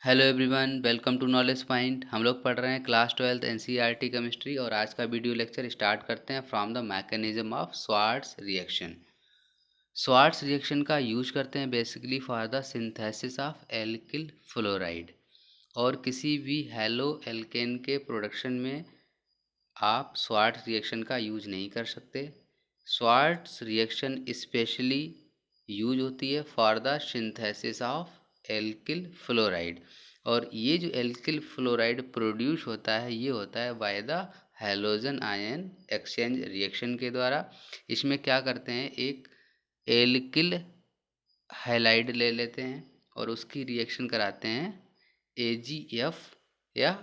Hello everyone, welcome to Knowledge Point. हम लोग पढ़ रहे हैं क्लास 12 एनसीईआरटी केमिस्ट्री और आज का वीडियो लेक्चर स्टार्ट करते हैं from the mechanism of Swarts reaction. Swarts reaction का यूज करते हैं basically for the synthesis of alkyl fluoride. और किसी भी हैलो एल्केन के प्रोडक्शन में आप स्वार्ट्स रिएक्शन का यूज नहीं कर सकते। स्वार्ट्स रिएक्शन स्पेशली यूज होती है for the synthesis of alkyl fluoride. और ये जो एल्किल फ्लोराइड प्रोड्यूस होता है ये होता है by the halogen ion exchange reaction के द्वारा। इसमें क्या करते हैं, एक एल्किल हैलाइड ले लेते हैं और उसकी रिएक्शन कराते हैं AgF या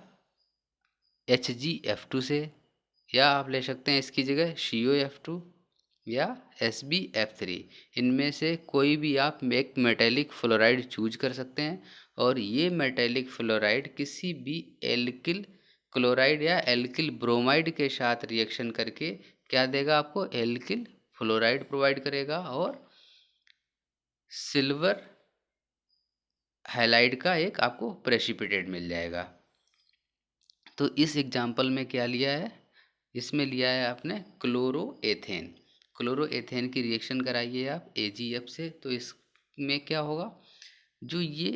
HgF2 से, या आप ले सकते हैं इसकी जगह COF2 या SbF3। इनमें से कोई भी आप एक मेटेलिक फ्लोराइड चूज कर सकते हैं और ये मेटेलिक फ्लोराइड किसी भी एल्किल क्लोराइड या एल्किल ब्रोमाइड के साथ रिएक्शन करके क्या देगा आपको, एल्किल फ्लोराइड प्रोवाइड करेगा और सिल्वर हैलाइड का एक आपको प्रेसिपिटेट मिल जाएगा। तो इस एग्जाम्पल में क्या लिया है, इसमें लिया है आपने क्लोरोएथेन। क्लोरोएथेन की रिएक्शन कराइए आप AgF से, तो इसमें क्या होगा, जो ये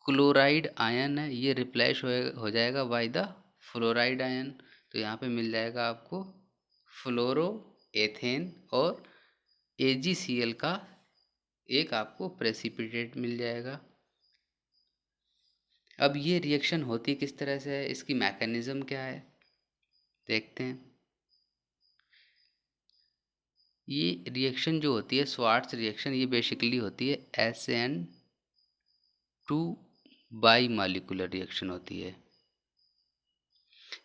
क्लोराइड आयन है ये रिप्लेस हो जाएगा बाय द फ्लोराइड आयन। तो यहाँ पे मिल जाएगा आपको फ्लोरोएथेन और AgCl का एक आपको प्रेसिपिटेट मिल जाएगा। अब ये रिएक्शन होती किस तरह से है, इसकी मैकेनिज्म क्या है देखते हैं। ये रिएक्शन जो होती है स्वार्ट्स रिएक्शन, ये बेसिकली होती है SN2 बाई मॉलिक्यूलर रिएक्शन होती है।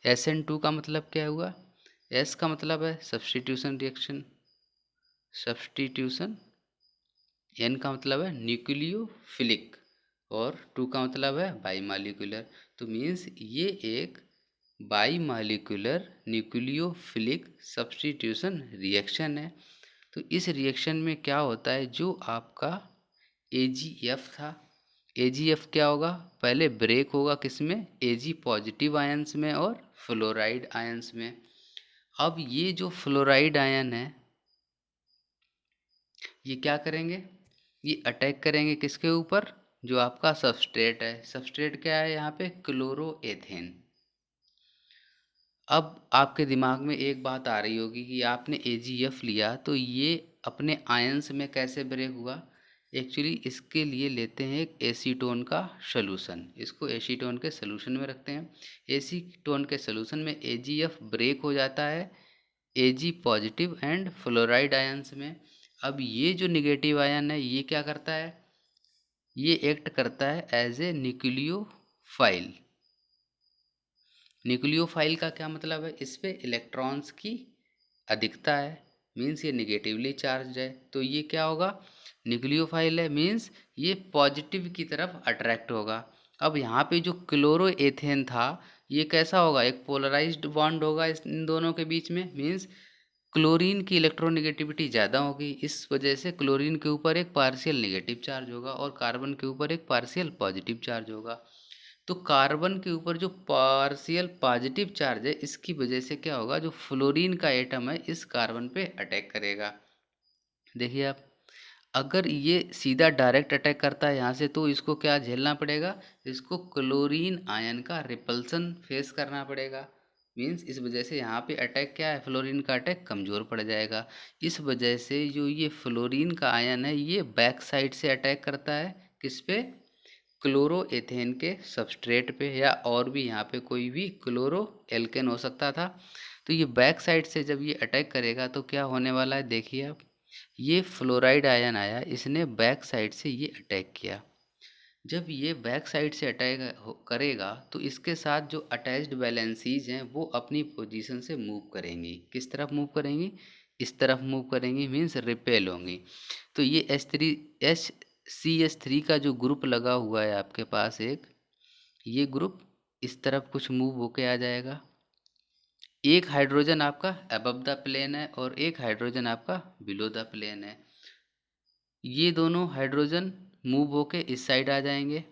SN2 का मतलब क्या हुआ, S का मतलब है सब्स्टिट्यूशन रिएक्शन, सब्स्टिट्यूशन। N का मतलब है न्यूक्लियोफिलिक और 2 का मतलब है बाई मॉलिक्यूलर। तो मीन्स ये एक by molecular nucleophilic substitution reaction है। तो इस रिएक्शन में क्या होता है, जो आपका AgF था, AgF क्या होगा, पहले ब्रेक होगा किसमें, Ag पॉजिटिव आयंस में और फ्लोराइड आयंस में। अब ये जो फ्लोराइड आयन है ये क्या करेंगे, ये अटैक करेंगे किसके ऊपर, जो आपका सबस्ट्रेट है। सबस्ट्रेट क्या है यहाँ पे, क्लोरोएथेन। अब आपके दिमाग में एक बात आ रही होगी कि आपने AgF लिया तो ये अपने आयंस में कैसे ब्रेक हुआ। एक्चुअली इसके लिए लेते हैं एक एसीटोन का सॉल्यूशन, इसको एसीटोन के सॉल्यूशन में रखते हैं। एसीटोन के सॉल्यूशन में AgF ब्रेक हो जाता है Ag positive and fluoride ions में। अब ये जो निगेटिव आयन है ये क्या करता है, ये एक्ट करता है एज ए न्यूक्लियोफाइल। न्यूक्लियोफाइल का क्या मतलब है, इस पे इलेक्ट्रॉन्स की अधिकता है, मीन्स ये निगेटिवली चार्ज है। तो ये क्या होगा, न्यूक्लियोफाइल है मीन्स ये पॉजिटिव की तरफ अट्रैक्ट होगा। अब यहाँ पे जो क्लोरोएथेन था ये कैसा होगा, एक पोलराइज्ड बॉन्ड होगा इन दोनों के बीच में, मीन्स क्लोरीन की इलेक्ट्रोनेगेटिविटी ज़्यादा होगी। इस वजह से क्लोरीन के ऊपर एक पार्शियल नेगेटिव चार्ज होगा और कार्बन के ऊपर एक पार्शियल पॉजिटिव चार्ज होगा। तो कार्बन के ऊपर जो पार्शियल पॉजिटिव चार्ज है इसकी वजह से क्या होगा, जो फ्लोरीन का एटम है इस कार्बन पे अटैक करेगा। देखिए आप, अगर ये सीधा डायरेक्ट अटैक करता है यहाँ से तो इसको क्या झेलना पड़ेगा, इसको क्लोरीन आयन का रिपल्सन फेस करना पड़ेगा। मीन्स इस वजह से यहाँ पे अटैक क्या है, फ्लोरीन का अटैक कमज़ोर पड़ जाएगा। इस वजह से जो ये फ्लोरीन का आयन है ये बैक साइड से अटैक करता है किस पे, क्लोरोएथेन के सबस्ट्रेट पे, या और भी यहाँ पे कोई भी क्लोरो एल्केन हो सकता था। तो ये बैक साइड से जब ये अटैक करेगा तो क्या होने वाला है, देखिए आप, ये फ्लोराइड आयन आया, इसने बैक साइड से ये अटैक किया। जब ये बैक साइड से अटैक करेगा तो इसके साथ जो अटैच्ड वैलेंसीज हैं वो अपनी पोजीशन से मूव करेंगी। किस तरफ मूव करेंगी, इस तरफ मूव करेंगी, मीन्स रिपेल होंगी। तो ये CH3 का जो ग्रुप लगा हुआ है आपके पास एक, ये ग्रुप इस तरफ कुछ मूव होके आ जाएगा। एक हाइड्रोजन आपका अबव द प्लेन है और एक हाइड्रोजन आपका बिलो द प्लेन है। ये दोनों हाइड्रोजन मूव होके इस साइड आ जाएंगे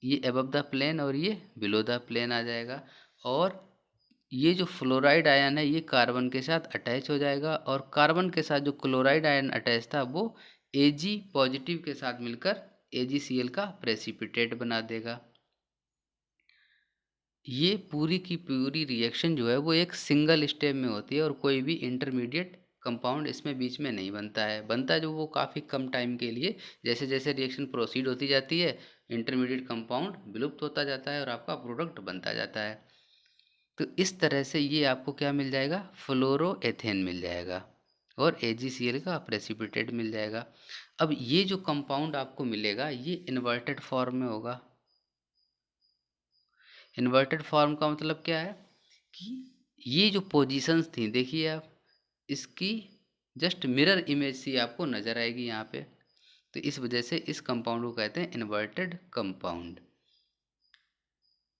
ये अबव द प्लेन और ये बिलो द प्लेन आ जाएगा। और ये जो फ्लोराइड आयन है ये कार्बन के साथ अटैच हो जाएगा और कार्बन के साथ जो क्लोराइड आयन अटैच था वो Ag पॉजिटिव के साथ मिलकर AgCl का प्रेसिपिटेट बना देगा। ये पूरी की पूरी रिएक्शन जो है वो एक सिंगल स्टेप में होती है और कोई भी इंटरमीडिएट कंपाउंड इसमें बीच में नहीं बनता है। बनता है जो वो काफ़ी कम टाइम के लिए, जैसे जैसे रिएक्शन प्रोसीड होती जाती है इंटरमीडिएट कंपाउंड विलुप्त होता जाता है और आपका प्रोडक्ट बनता जाता है। तो इस तरह से ये आपको क्या मिल जाएगा, फ्लोरोएथेन मिल जाएगा और AgCl का प्रेसिपिटेट मिल जाएगा। अब ये जो कंपाउंड आपको मिलेगा ये इन्वर्टेड फॉर्म में होगा। इन्वर्टेड फॉर्म का मतलब क्या है कि ये जो पोजीशंस थी देखिए आप, इसकी जस्ट मिरर इमेज सी आपको नज़र आएगी यहाँ पे। तो इस वजह से इस कंपाउंड को कहते हैं इन्वर्टेड कंपाउंड।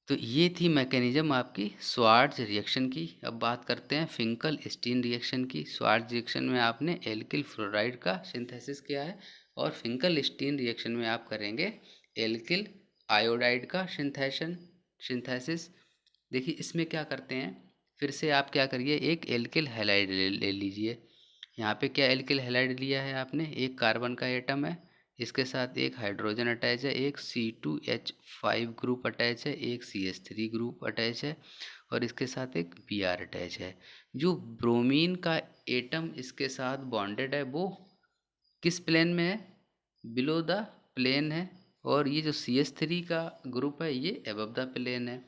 तो ये थी मैकेनिज्म आपकी स्वार्ट्ज रिएक्शन की। अब बात करते हैं फिंकल स्टीन रिएक्शन की। स्वार्ट्ज रिएक्शन में आपने एल्किल फ्लोराइड का सिंथेसिस किया है और फिंकल स्टीन रिएक्शन में आप करेंगे एल्किल आयोडाइड का सिंथेसिस। देखिए इसमें क्या करते हैं, फिर से आप क्या करिए, एक एल्किल हैलाइड ले लीजिए। यहाँ पे क्या एल्किल हैलाइड लिया है आपने, एक कार्बन का एटम है, इसके साथ एक हाइड्रोजन अटैच है, एक C2H5 ग्रुप अटैच है, एक CH3 ग्रुप अटैच है और इसके साथ एक Br अटैच है। जो ब्रोमीन का एटम इसके साथ बॉन्डेड है वो किस प्लेन में है, बिलो द प्लेन है। और ये जो CH3 का ग्रुप है ये अबव द प्लेन है।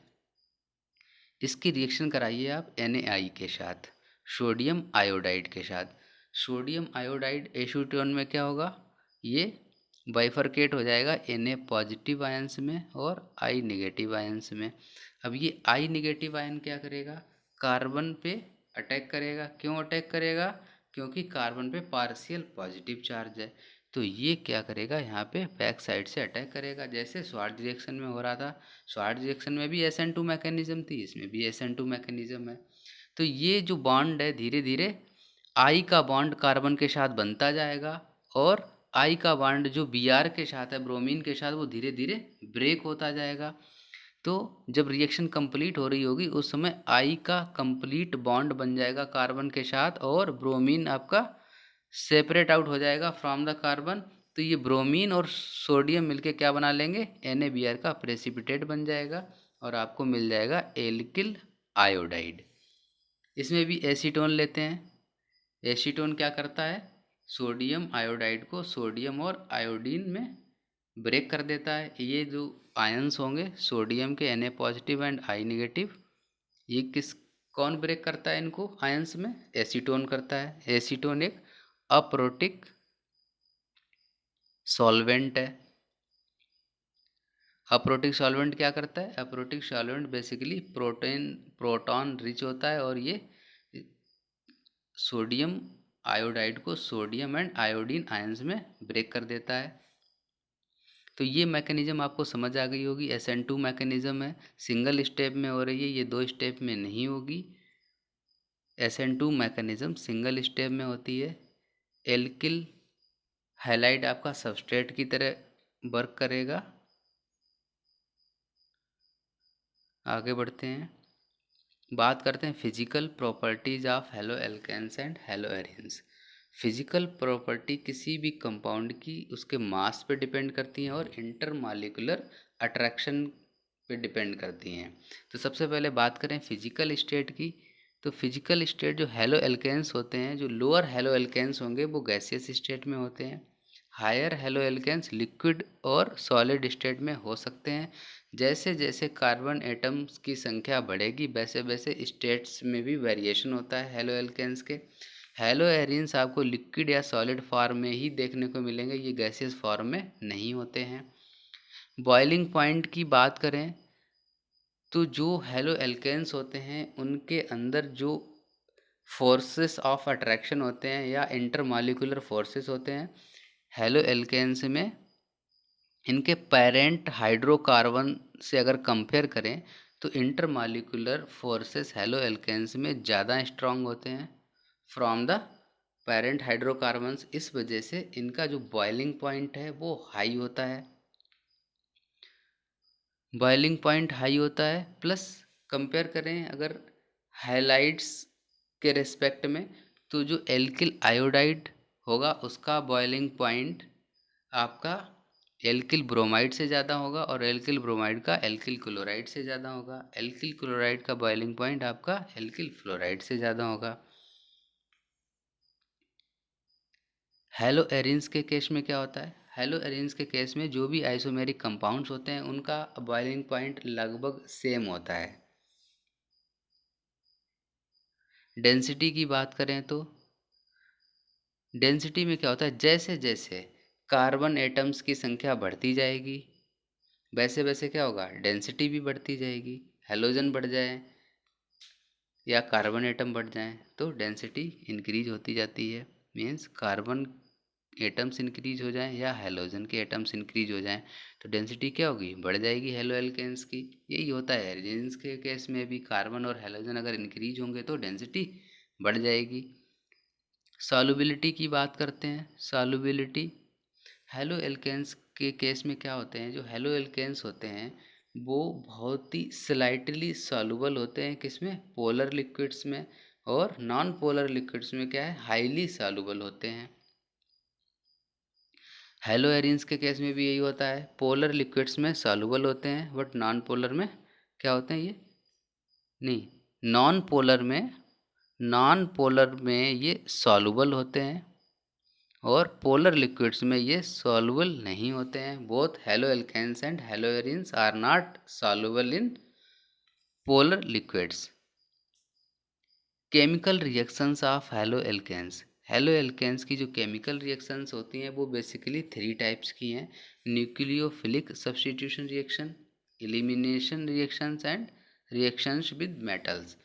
इसकी रिएक्शन कराइए आप NaI के साथ, सोडियम आयोडाइड के साथ। सोडियम आयोडाइड एसीटोन में क्या होगा, ये बाइफरकेट हो जाएगा Na पॉजिटिव आयंस में और I नेगेटिव आयंस में। अब ये I नेगेटिव आयन क्या करेगा, कार्बन पे अटैक करेगा। क्यों अटैक करेगा, क्योंकि कार्बन पे पार्शियल पॉजिटिव चार्ज है। तो ये क्या करेगा, यहाँ पे बैक साइड से अटैक करेगा, जैसे स्वार्ट्ज रिएक्शन में हो रहा था। स्वार्ट्ज रिएक्शन में भी SN2 मैकेनिज्म थी, इसमें भी SN2 मैकेनिज्म है। तो ये जो बॉन्ड है धीरे धीरे I का बॉन्ड कार्बन के साथ बनता जाएगा और I का बॉन्ड जो Br के साथ है, ब्रोमीन के साथ, वो धीरे धीरे ब्रेक होता जाएगा। तो जब रिएक्शन कंप्लीट हो रही होगी उस समय I का कंप्लीट बॉन्ड बन जाएगा कार्बन के साथ और ब्रोमीन आपका सेपरेट आउट हो जाएगा फ्रॉम द कार्बन। तो ये ब्रोमीन और सोडियम मिलके क्या बना लेंगे, NaBr का प्रेसिपिटेट बन जाएगा और आपको मिल जाएगा एल्किल आयोडाइड। इसमें भी एसीटोन लेते हैं। एसीटोन क्या करता है, सोडियम आयोडाइड को सोडियम और आयोडीन में ब्रेक कर देता है। ये जो आयंस होंगे सोडियम के Na positive and I negative, ये किस कौन ब्रेक करता है इनको आयंस में, एसीटोन करता है। एसीटोन एक अप्रोटिक सॉल्वेंट है। अप्रोटिक सॉल्वेंट क्या करता है, aprotic solvent basically proton rich होता है और ये सोडियम आयोडाइड को सोडियम एंड आयोडीन आयंस में ब्रेक कर देता है। तो ये मैकेनिज्म आपको समझ आ गई होगी। SN2 मैकेनिज्म है, सिंगल स्टेप में हो रही है, ये 2 स्टेप में नहीं होगी। SN2 मैकेनिज्म सिंगल स्टेप में होती है। एल्किल हैलाइड आपका सबस्ट्रेट की तरह वर्क करेगा। आगे बढ़ते हैं, बात करते हैं physical properties of haloalkanes and haloarenes. Physical property किसी भी कंपाउंड की उसके मास पे डिपेंड करती हैं और इंटरमॉलिक्यूलर अट्रैक्शन पे डिपेंड करती हैं। तो सबसे पहले बात करें फिजिकल स्टेट की। तो फिजिकल स्टेट जो हेलो एल्केन्स होते हैं, जो लोअर हेलो एल्केन्स होंगे वो गैसियस स्टेट में होते हैं। हायर हेलो एल्केन्स लिक्विड और सॉलिड स्टेट में हो सकते हैं। जैसे जैसे कार्बन एटम्स की संख्या बढ़ेगी वैसे वैसे स्टेट्स में भी वेरिएशन होता है हेलो एल्केन्स के। हेलो एरिन्स आपको लिक्विड या सॉलिड फॉर्म में ही देखने को मिलेंगे, ये गैसियस फॉर्म में नहीं होते हैं। बॉइलिंग पॉइंट की बात करें तो जो हेलो एल्केन्स होते हैं उनके अंदर जो फोर्सेस ऑफ अट्रैक्शन होते हैं या इंटरमॉलिक्यूलर फोर्सेस होते हैं, हेलो एल्केन्स में इनके पेरेंट हाइड्रोकार्बन से अगर कंपेयर करें तो इंटरमॉलिक्यूलर फोर्सेस हेलो एल्केन्स में ज़्यादा स्ट्रांग होते हैं फ्रॉम द पेरेंट हाइड्रोकार्बन्स। इस वजह से इनका जो बॉइलिंग पॉइंट है वो हाई होता है। बॉइलिंग पॉइंट हाई होता है, प्लस कंपेयर करें अगर हाइलाइट्स के रेस्पेक्ट में, तो जो एल्किल आयोडाइड होगा उसका बॉइलिंग पॉइंट आपका एल्किल ब्रोमाइड से ज़्यादा होगा, और एल्किल ब्रोमाइड का एल्किल क्लोराइड से ज़्यादा होगा। एल्किल क्लोराइड का बॉइलिंग पॉइंट आपका एल्किल फ्लोराइड से ज़्यादा होगा। हेलो एरिन्स के केस में क्या होता है? हेलो एरिन्स के केस में जो भी आइसोमेरिक कंपाउंड्स होते हैं उनका बॉइलिंग पॉइंट लगभग सेम होता है। डेंसिटी की बात करें तो डेंसिटी में क्या होता है, जैसे जैसे कार्बन एटम्स की संख्या बढ़ती जाएगी वैसे वैसे क्या होगा, डेंसिटी भी बढ़ती जाएगी। हेलोजन बढ़ जाए या कार्बन एटम बढ़ जाएं तो डेंसिटी इंक्रीज होती जाती है। मीन्स कार्बन एटम्स इंक्रीज हो जाएं या हेलोजन के एटम्स इंक्रीज हो जाएं तो डेंसिटी क्या होगी, बढ़ जाएगी हेलो एल्केन्स की। यही होता है एल्केन्स के केस में भी, कार्बन और हेलोजन अगर इंक्रीज होंगे तो डेंसिटी बढ़ जाएगी। सॉल्युबिलिटी की बात करते हैं। सॉल्युबिलिटी हेलो एल्केन्स के केस में क्या होते हैं, जो हेलो एल्केन्स होते हैं वो बहुत ही स्लाइटली सॉल्युबल होते हैं, किसमें, पोलर लिक्विड्स में, और नॉन पोलर लिक्विड्स में क्या है, हाईली सॉल्युबल होते हैं। हेलो एरिन्स के केस में भी यही होता है, पोलर लिक्विड्स में सॉल्युबल होते हैं बट नॉन पोलर में क्या होते हैं, ये नहीं, नॉन पोलर में ये सॉल्युबल होते हैं और पोलर लिक्विड्स में ये सॉल्युबल नहीं होते हैं। Both haloalkanes and haloarenes are not soluble in polar liquids. Chemical reactions of haloalkanes. Haloalkanes की जो केमिकल रिएक्शंस होती हैं वो बेसिकली 3 टाइप्स की हैं, nucleophilic substitution reaction, elimination reactions and reactions with metals.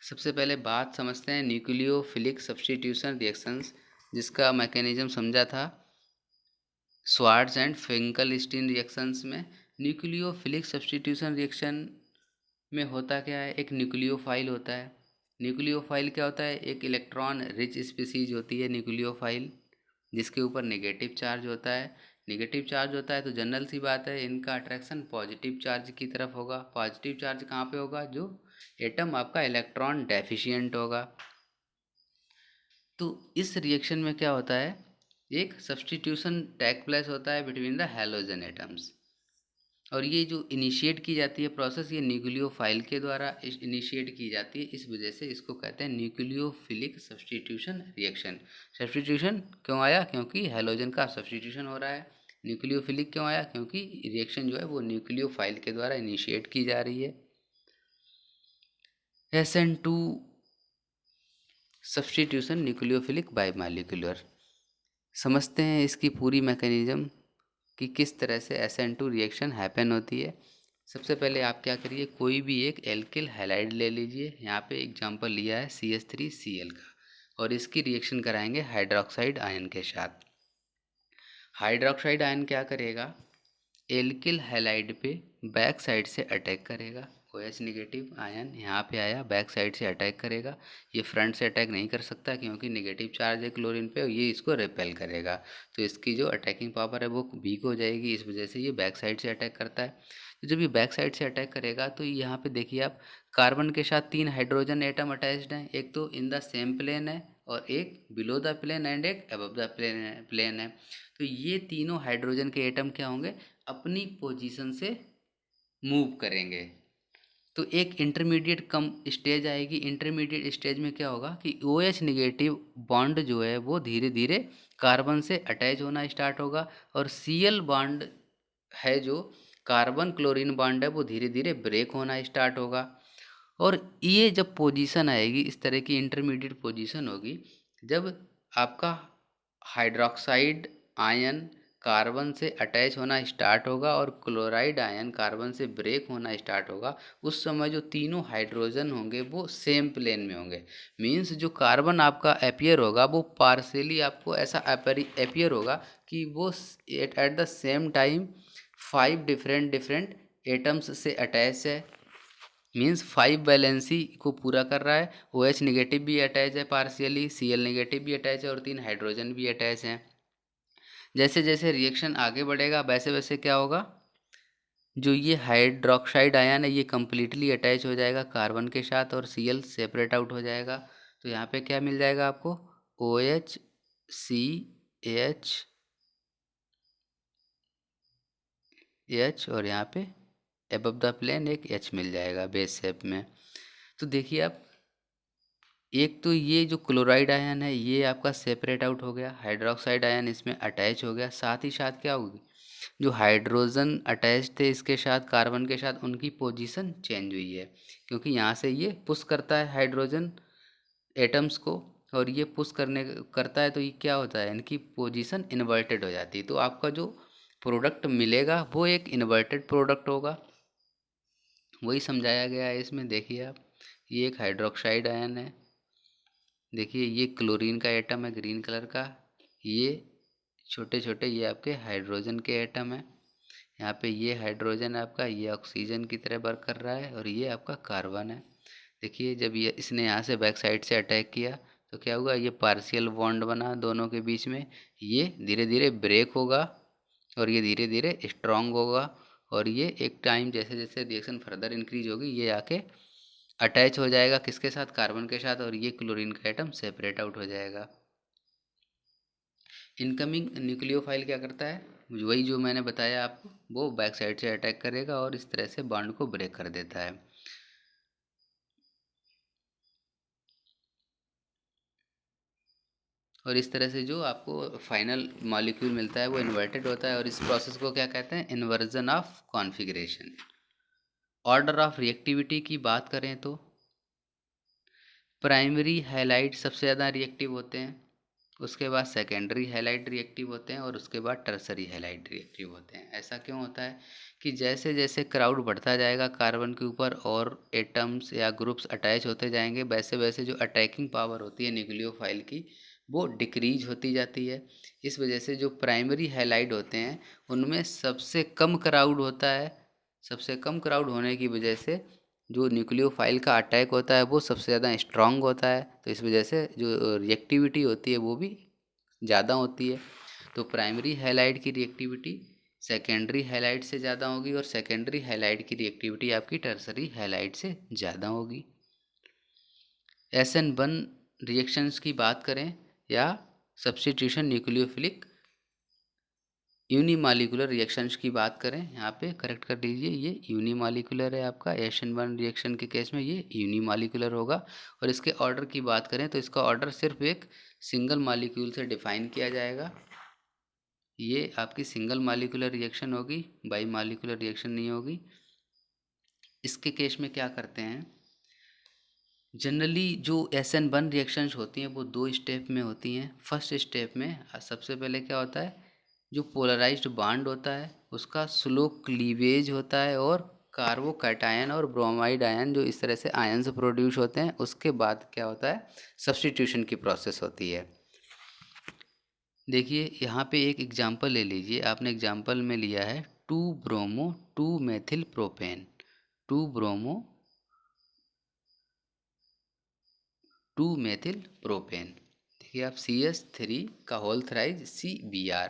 सबसे पहले बात समझते हैं न्यूक्लियोफिलिक सब्स्टिट्यूशन रिएक्शंस, जिसका मैकेनिज्म समझा था स्वार्ट्ज एंड फिंकलस्टीन रिएक्शंस में। न्यूक्लियोफिलिक सब्स्टिट्यूशन रिएक्शन में होता क्या है, एक न्यूक्लियोफाइल होता है। न्यूक्लियोफाइल क्या होता है, एक इलेक्ट्रॉन रिच स्पीसीज होती है न्यूक्लियोफाइल, जिसके ऊपर नेगेटिव चार्ज होता है। नेगेटिव चार्ज होता है तो जनरल सी बात है इनका अट्रैक्शन पॉजिटिव चार्ज की तरफ होगा। पॉजिटिव चार्ज कहाँ पे होगा, जो एटम आपका इलेक्ट्रॉन डेफिशिएंट होगा। तो इस रिएक्शन में क्या होता है, एक सब्स्टिट्यूशन टेक प्लेस होता है बिटवीन द हैलोजन एटम्स, और ये जो इनिशिएट की जाती है प्रोसेस, ये न्यूक्लियोफाइल के द्वारा इनिशिएट की जाती है। इस वजह से इसको कहते हैं न्यूक्लियोफिलिक सब्स्टिट्यूशन रिएक्शन। सब्स्टिट्यूशन क्यों आया, क्योंकि हैलोजन का सब्स्टिट्यूशन हो रहा है। न्यूक्लियोफिलिक क्यों आया, क्योंकि रिएक्शन जो है वो न्यूक्लियोफाइल के द्वारा इनिशिएट की जा रही है। SN2 substitution nucleophilic बाइमॉलिक्यूलर। समझते हैं इसकी पूरी मैकेनिज्म कि किस तरह से SN2 रिएक्शन हैपन होती है। सबसे पहले आप क्या करिए, कोई भी एक एल्किल हैलाइड ले लीजिए। यहाँ पे एग्जांपल लिया है CH3Cl का, और इसकी रिएक्शन कराएंगे हाइड्रोक्साइड आयन के साथ। हाइड्रोक्साइड आयन क्या करेगा, एल्किल हैलाइड पे बैक साइड से अटैक करेगा। OH नेगेटिव आयन यहाँ पे आया, बैक साइड से अटैक करेगा। ये फ्रंट से अटैक नहीं कर सकता क्योंकि नेगेटिव चार्ज है क्लोरीन पे, ये इसको रिपेल करेगा, तो इसकी जो अटैकिंग पावर है वो वीक हो जाएगी। इस वजह से ये बैक साइड से अटैक करता है। तो जब ये बैक साइड से अटैक करेगा तो यहाँ पे देखिए आप, कार्बन के साथ 3 हाइड्रोजन एटम अटैच्ड हैं, एक तो इन द सेम प्लेन है और एक बिलो द प्लेन एंड एक अबव द प्लेन है। तो ये तीनों हाइड्रोजन के एटम क्या होंगे, अपनी पोजीशन से मूव करेंगे। तो एक इंटरमीडिएट कम स्टेज आएगी। इंटरमीडिएट स्टेज में क्या होगा कि OH नेगेटिव बॉन्ड जो है वो धीरे धीरे कार्बन से अटैच होना स्टार्ट होगा, और Cl बॉन्ड है जो कार्बन क्लोरीन बॉन्ड है वो धीरे धीरे ब्रेक होना स्टार्ट होगा। और ये जब पोजीशन आएगी, इस तरह की इंटरमीडिएट पोजीशन होगी, जब आपका हाइड्रोक्साइड आयन कार्बन से अटैच होना स्टार्ट होगा और क्लोराइड आयन कार्बन से ब्रेक होना स्टार्ट होगा, उस समय जो तीनों हाइड्रोजन होंगे वो सेम प्लेन में होंगे। मीन्स जो कार्बन आपका अपियर होगा वो पार्शियली आपको ऐसा अपियर होगा कि वो at the same time 5 different atoms से अटैच है। मीन्स 5 वैलेंसी को पूरा कर रहा है। OH नेगेटिव भी अटैच है पार्शियली, Cl नेगेटिव भी अटैच है और 3 हाइड्रोजन भी अटैच हैं। जैसे जैसे रिएक्शन आगे बढ़ेगा वैसे वैसे क्या होगा, जो ये हाइड्रोक्साइड आयन है ये कम्प्लीटली अटैच हो जाएगा कार्बन के साथ और Cl सेपरेट आउट हो जाएगा। तो यहाँ पे क्या मिल जाएगा आपको, OH CH H और यहाँ पे एबव द प्लेन एक H मिल जाएगा बेस शेप में। तो देखिए आप, एक तो ये जो क्लोराइड आयन है ये आपका सेपरेट आउट हो गया, हाइड्रोक्साइड आयन इसमें अटैच हो गया, साथ ही साथ क्या होगी, जो हाइड्रोजन अटैच थे इसके साथ कार्बन के साथ उनकी पोजीशन चेंज हुई है, क्योंकि यहाँ से ये पुश करता है हाइड्रोजन एटम्स को, और ये पुश करने करता है तो ये क्या होता है, इनकी पोजीशन इन्वर्टेड हो जाती है। तो आपका जो प्रोडक्ट मिलेगा वो एक इन्वर्टेड प्रोडक्ट होगा, वही समझाया गया है इसमें। देखिए आप, ये एक हाइड्रोक्साइड आयन है, देखिए ये क्लोरीन का एटम है ग्रीन कलर का, ये छोटे छोटे ये आपके हाइड्रोजन के एटम है, यहाँ पे ये हाइड्रोजन आपका ये ऑक्सीजन की तरह वर्क कर रहा है और ये आपका कार्बन है। देखिए जब ये इसने यहाँ से बैक साइड से अटैक किया तो क्या हुआ, ये पार्शियल बॉन्ड बना दोनों के बीच में, ये धीरे धीरे ब्रेक होगा और ये धीरे धीरे स्ट्रांग होगा, और ये एक टाइम जैसे जैसे रिएक्शन फर्दर इंक्रीज होगी ये आके अटैच हो जाएगा किसके साथ, कार्बन के साथ, और ये क्लोरीन का एटम सेपरेट आउट हो जाएगा। इनकमिंग न्यूक्लियोफाइल क्या करता है, वही जो मैंने बताया आपको, वो बैक साइड से अटैक करेगा और इस तरह से बॉन्ड को ब्रेक कर देता है। और इस तरह से जो आपको फाइनल मॉलिक्यूल मिलता है वो इन्वर्टेड होता है, और इस प्रोसेस को क्या कहते हैं, inversion of configuration. Order of reactivity की बात करें तो प्राइमरी हैलाइड सबसे ज़्यादा रिएक्टिव होते हैं, उसके बाद सेकेंडरी हैलाइड रिएक्टिव होते हैं, और उसके बाद टर्सरी हैलाइड रिएक्टिव होते हैं। ऐसा क्यों होता है कि जैसे जैसे क्राउड बढ़ता जाएगा कार्बन के ऊपर और एटम्स या ग्रुप्स अटैच होते जाएंगे, वैसे वैसे जो अटैकिंग पावर होती है न्यूक्लियोफाइल की वो डिक्रीज होती जाती है। इस वजह से जो प्राइमरी हैलाइड होते हैं उनमें सबसे कम क्राउड होता है, सबसे कम क्राउड होने की वजह से जो न्यूक्लियोफाइल का अटैक होता है वो सबसे ज़्यादा स्ट्रांग होता है, तो इस वजह से जो रिएक्टिविटी होती है वो भी ज़्यादा होती है। तो प्राइमरी हैलाइड की रिएक्टिविटी सेकेंडरी हैलाइड से ज़्यादा होगी, और सेकेंडरी हैलाइड की रिएक्टिविटी आपकी टर्सरी हैलाइड से ज़्यादा होगी। SN1 रिएक्शंस की बात करें या सब्स्टिट्यूशन न्यूक्लियोफिलिक यूनिमालिकुलर रिएक्शंस की बात करें, यहाँ पे करेक्ट कर दीजिए, ये यूनिमालिकुलर है आपका, SN1 रिएक्शन के केस में ये यूनिमालिकुलर होगा। और इसके ऑर्डर की बात करें तो इसका ऑर्डर सिर्फ एक सिंगल मालिक्यूल से डिफाइन किया जाएगा, ये आपकी सिंगल मालिकुलर रिएक्शन होगी, बाई मालिकुलर रिएक्शन नहीं होगी। इसके केस में क्या करते हैं, जनरली जो SN1 रिएक्शंस होती हैं वो दो स्टेप में होती हैं। फर्स्ट स्टेप में सबसे पहले क्या होता है, जो पोलराइज्ड बॉन्ड होता है उसका स्लो क्लीवेज होता है, और कार्बोकैटायन और ब्रोमाइड आयन जो इस तरह से आयन्स प्रोड्यूस होते हैं, उसके बाद क्या होता है, सब्स्टिट्यूशन की प्रोसेस होती है। देखिए यहाँ पे एक एग्जांपल ले लीजिए, आपने एग्जांपल में लिया है 2 bromo 2 methyl propane, 2 bromo 2 methyl propane. देखिए आप CS3 का होल थ्राइज CBr,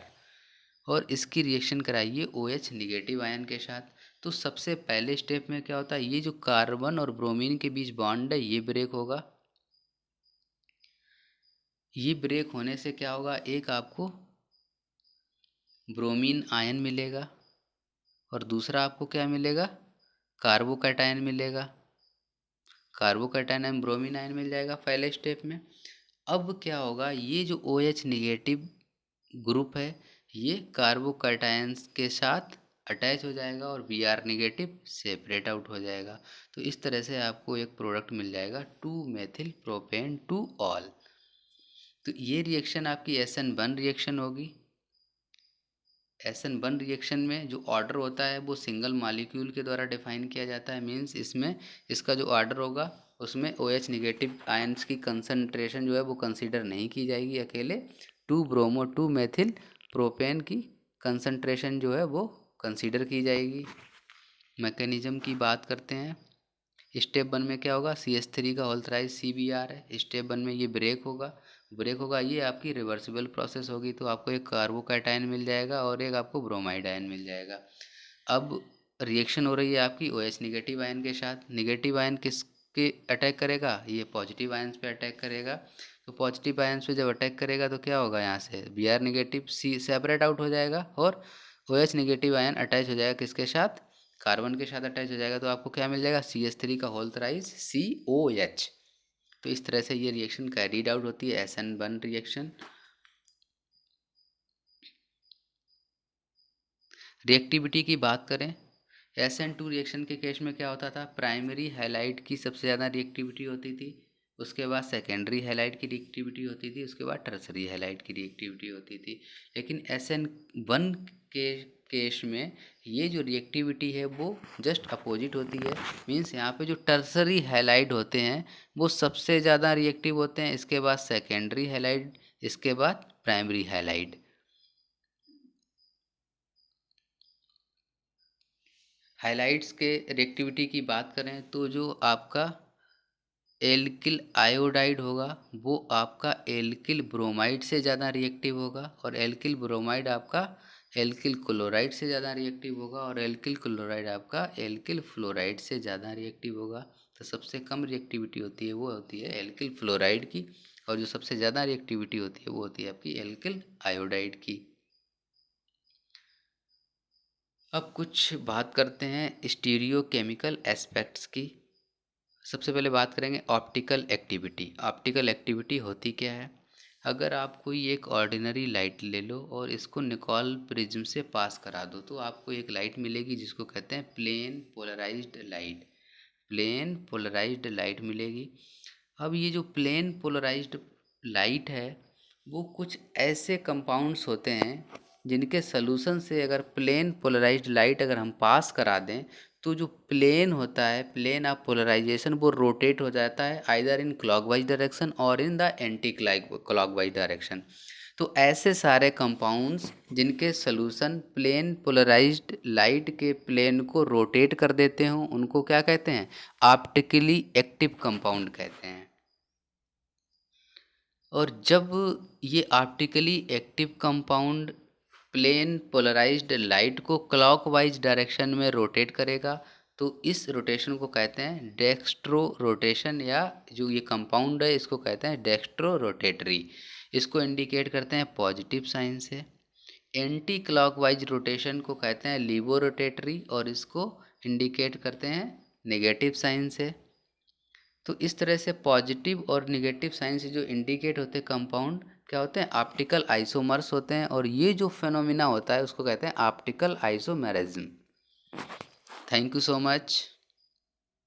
और इसकी रिएक्शन कराइए OH निगेटिव आयन के साथ। तो सबसे पहले स्टेप में क्या होता है, ये जो कार्बन और ब्रोमीन के बीच बॉन्ड है ये ब्रेक होगा, ये ब्रेक होने से क्या होगा, एक आपको ब्रोमीन आयन मिलेगा और दूसरा आपको क्या मिलेगा, कार्बोकैटायन मिलेगा, कार्बोकैटायन एंड ब्रोमीन आयन मिल जाएगा पहले स्टेप में। अब क्या होगा, ये जो OH निगेटिव ग्रुप है ये कार्बोकैटायंस के साथ अटैच हो जाएगा और Br निगेटिव सेपरेट आउट हो जाएगा। तो इस तरह से आपको एक प्रोडक्ट मिल जाएगा 2 मेथिल प्रोपेन 2 ऑल। तो ये रिएक्शन आपकी SN1 रिएक्शन होगी। SN1 रिएक्शन में जो ऑर्डर होता है वो सिंगल मॉलिक्यूल के द्वारा डिफाइन किया जाता है, मीन्स इसमें इसका जो ऑर्डर होगा उसमें OH निगेटिव आयंस की कंसंट्रेशन जो है वो कंसीडर नहीं की जाएगी, अकेले 2 ब्रोमो 2 मेथिल प्रोपेन की कंसंट्रेशन जो है वो कंसीडर की जाएगी। मैकेनिज्म की बात करते हैं, स्टेप 1 में क्या होगा, CH3 का होल थ्राइज CBr है, स्टेप 1 में ये ब्रेक होगा, ये आपकी रिवर्सिबल प्रोसेस होगी, तो आपको एक कार्बोकैटायन मिल जाएगा और एक आपको ब्रोमाइड आयन मिल जाएगा। अब रिएक्शन हो रही है आपकी OH निगेटिव आयन के साथ। निगेटिव आयन किसके अटैक करेगा? ये पॉजिटिव आयन्स पे अटैक करेगा। तो पॉजिटिव आयन्स पे जब अटैक करेगा तो क्या होगा? यहाँ से Br negative C separate out हो जाएगा और OH निगेटिव आयन अटैच हो जाएगा किसके साथ? कार्बन के साथ अटैच हो जाएगा। तो आपको क्या मिल जाएगा? CH3 का होल थ्राइस COH। तो इस तरह से ये रिएक्शन कैरीड आउट होती है, SN1 रिएक्शन। रिएक्टिविटी की बात करें, SN2 रिएक्शन के केस में क्या होता था? प्राइमरी हैलाइड की सबसे ज़्यादा रिएक्टिविटी होती थी, उसके बाद सेकेंडरी हैलाइड की रिएक्टिविटी होती थी, उसके बाद टर्सरी हैलाइड की रिएक्टिविटी होती थी। लेकिन SN1 के केस में ये जो रिएक्टिविटी है वो जस्ट अपोजिट होती है। मीन्स यहाँ पे जो टर्सरी हैलाइड होते हैं वो सबसे ज़्यादा रिएक्टिव होते हैं, इसके बाद सेकेंडरी हैलाइड, इसके बाद प्राइमरी हैलाइड। हाइलाइट्स के रिएक्टिविटी की बात करें तो जो आपका एल्किल आयोडाइड होगा वो आपका एल्किल ब्रोमाइड से ज़्यादा रिएक्टिव होगा, और एल्किल ब्रोमाइड आपका एल्किल क्लोराइड से ज़्यादा रिएक्टिव होगा, और एल्किल क्लोराइड आपका एल्किल फ्लोराइड से ज़्यादा रिएक्टिव होगा। तो सबसे कम रिएक्टिविटी होती है वो होती है एल्किल फ्लोराइड की, और जो सबसे ज़्यादा रिएक्टिविटी होती है वो होती है आपकी एल्किल आयोडाइड की। अब कुछ बात करते हैं स्टीरियो केमिकल एस्पेक्ट्स की। सबसे पहले बात करेंगे ऑप्टिकल एक्टिविटी। ऑप्टिकल एक्टिविटी होती क्या है? अगर आप कोई एक ऑर्डिनरी लाइट ले लो और इसको निकॉल प्रिज्म से पास करा दो तो आपको एक लाइट मिलेगी जिसको कहते हैं plane polarized light. Plane polarized light मिलेगी। अब ये जो प्लेन पोलराइज्ड लाइट है वो कुछ ऐसे कंपाउंड्स होते हैं जिनके सलूशन से अगर प्लेन पोलराइज्ड लाइट अगर हम पास करा दें तो जो प्लेन होता है, प्लेन ऑफ पोलराइजेशन, वो रोटेट हो जाता है आइदर इन क्लॉकवाइज डायरेक्शन और in the anti clockwise direction. तो ऐसे सारे कंपाउंड्स जिनके सलूशन प्लेन पोलराइज्ड लाइट के प्लेन को रोटेट कर देते हों उनको क्या कहते हैं? ऑप्टिकली एक्टिव कंपाउंड कहते हैं। और जब ये optically active compound plane polarized light को क्लॉकवाइज डायरेक्शन में रोटेट करेगा तो इस रोटेशन को कहते हैं डेक्स्ट्रो रोटेशन, या जो ये कंपाउंड है इसको कहते हैं डेक्स्ट्रो रोटेटरी। इसको इंडिकेट करते हैं पॉजिटिव साइन से। एंटी क्लॉकवाइज रोटेशन को कहते हैं लीवो रोटेटरी, और इसको इंडिकेट करते हैं नेगेटिव साइन से। तो इस तरह से पॉजिटिव और निगेटिव साइन से जो इंडिकेट होते हैं कंपाउंड क्या होते हैं? ऑप्टिकल आइसोमर्स होते हैं, और ये जो फेनोमिना होता है उसको कहते हैं optical isomerism. Thank you so much.